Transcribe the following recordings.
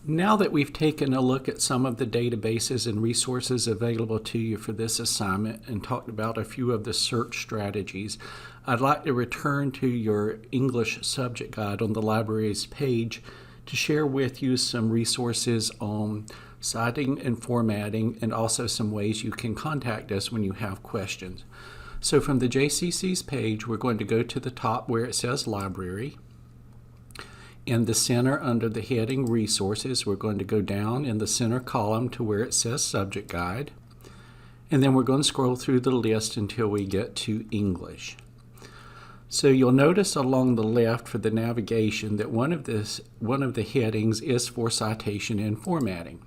Now that we've taken a look at some of the databases and resources available to you for this assignment and talked about a few of the search strategies, I'd like to return to your English subject guide on the library's page to share with you some resources on citing and formatting, and also some ways you can contact us when you have questions. So from the JCC's page, we're going to go to the top where it says Library. In the center, under the heading Resources, we're going to go down in the center column to where it says Subject Guide. And then we're going to scroll through the list until we get to English. So you'll notice along the left for the navigation that one of the headings is for citation and formatting.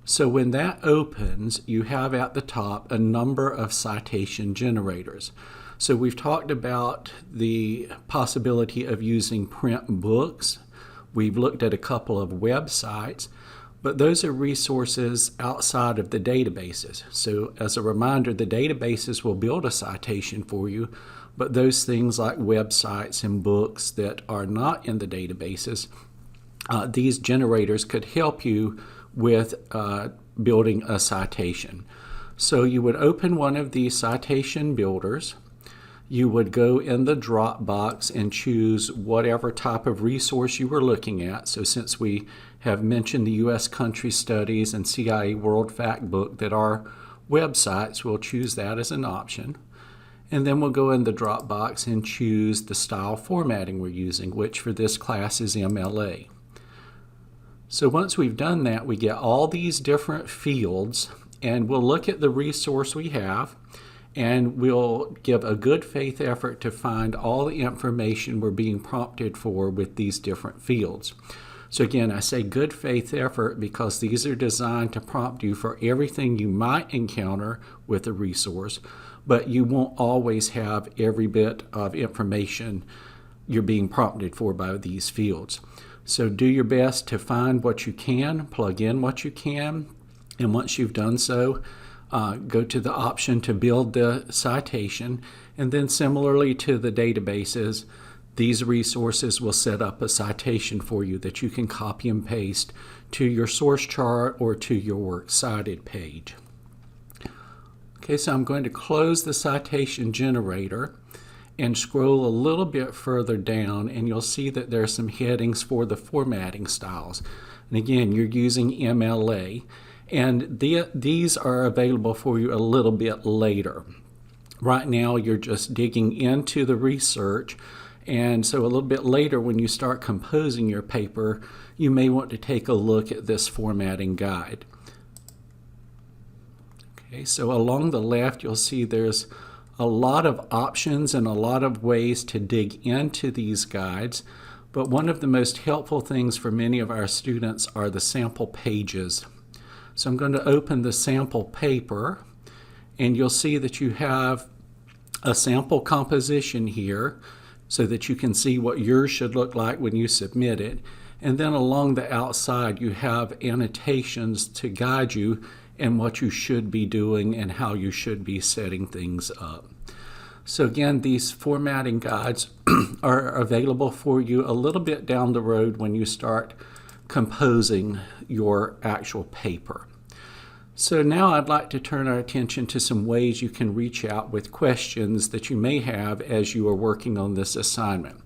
So when that opens, you have at the top a number of citation generators. So we've talked about the possibility of using print books. We've looked at a couple of websites, but those are resources outside of the databases. So as a reminder, the databases will build a citation for you, but those things like websites and books that are not in the databases, these generators could help you with building a citation. So you would open one of these citation builders. You would go in the drop box and choose whatever type of resource you were looking at. So since we have mentioned the U.S. Country Studies and CIA World Factbook that are websites, we'll choose that as an option. And then we'll go in the drop box and choose the style formatting we're using, which for this class is MLA. So once we've done that, we get all these different fields, and we'll look at the resource we have, and we'll give a good faith effort to find all the information we're being prompted for with these different fields. So again, I say good faith effort because these are designed to prompt you for everything you might encounter with a resource, but you won't always have every bit of information you're being prompted for by these fields. So do your best to find what you can, plug in what you can, and once you've done so, go to the option to build the citation, and then similarly to the databases, these resources will set up a citation for you that you can copy and paste to your source chart or to your works cited page. Okay, so I'm going to close the citation generator and scroll a little bit further down, and you'll see that there are some headings for the formatting styles. And again, you're using MLA. And these are available for you a little bit later. Right now, you're just digging into the research, and so a little bit later when you start composing your paper, you may want to take a look at this formatting guide. Okay, so along the left, you'll see there's a lot of options and a lot of ways to dig into these guides, but one of the most helpful things for many of our students are the sample pages. So I'm going to open the sample paper, and you'll see that you have a sample composition here so that you can see what yours should look like when you submit it. And then along the outside, you have annotations to guide you in what you should be doing and how you should be setting things up. So again, these formatting guides are available for you a little bit down the road when you start composing your actual paper. So now I'd like to turn our attention to some ways you can reach out with questions that you may have as you are working on this assignment.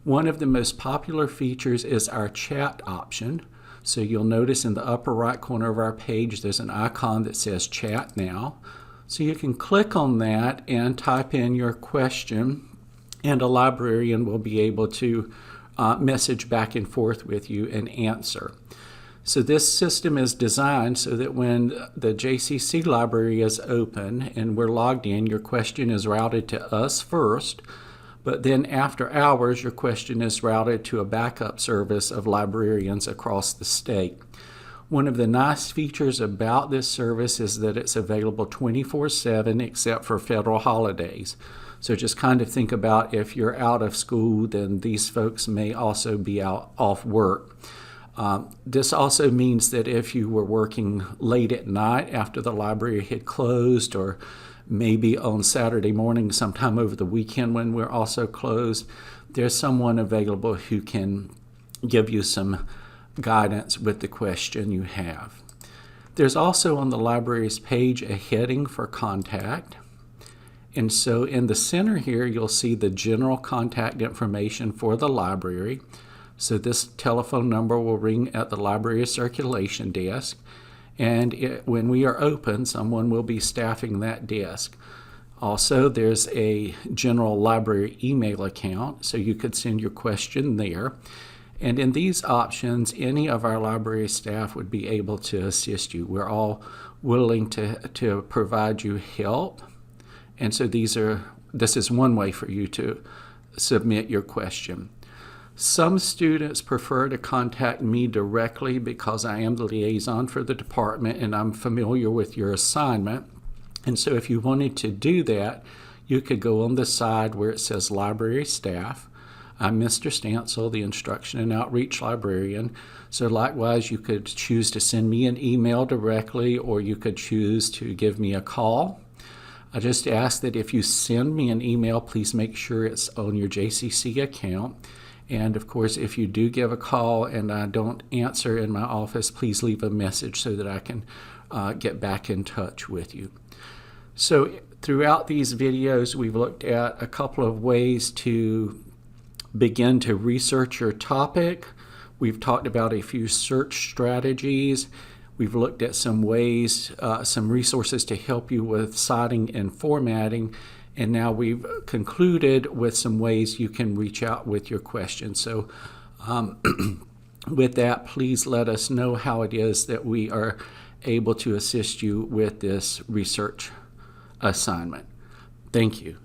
One of the most popular features is our chat option. So you'll notice in the upper right corner of our page there's an icon that says Chat Now. So you can click on that and type in your question, and a librarian will be able to message back and forth with you and answer. So this system is designed so that when the JCC library is open and we're logged in, your question is routed to us first, but then after hours, your question is routed to a backup service of librarians across the state. One of the nice features about this service is that it's available 24/7 except for federal holidays. So just kind of think about if you're out of school, then these folks may also be off work. This also means that if you were working late at night after the library had closed, or maybe on Saturday morning sometime over the weekend when we're also closed, there's someone available who can give you some guidance with the question you have. There's also on the library's page a heading for contact. And so in the center here, you'll see the general contact information for the library. So this telephone number will ring at the library circulation desk. And when we are open, someone will be staffing that desk. Also, there's a general library email account, so you could send your question there. And in these options, any of our library staff would be able to assist you. We're all willing to provide you help. And so this is one way for you to submit your question. Some students prefer to contact me directly because I am the liaison for the department and I'm familiar with your assignment. And so if you wanted to do that, you could go on the side where it says Library Staff. I'm Mr. Stansel, the Instruction and Outreach Librarian. So likewise, you could choose to send me an email directly, or you could choose to give me a call. I just ask that if you send me an email, please make sure it's on your JCC account. And of course, if you do give a call and I don't answer in my office, please leave a message so that I can get back in touch with you. So throughout these videos, we've looked at a couple of ways to begin to research your topic. We've talked about a few search strategies. We've looked at some ways, some resources to help you with citing and formatting. And now we've concluded with some ways you can reach out with your questions. So with that, please let us know how it is that we are able to assist you with this research assignment. Thank you.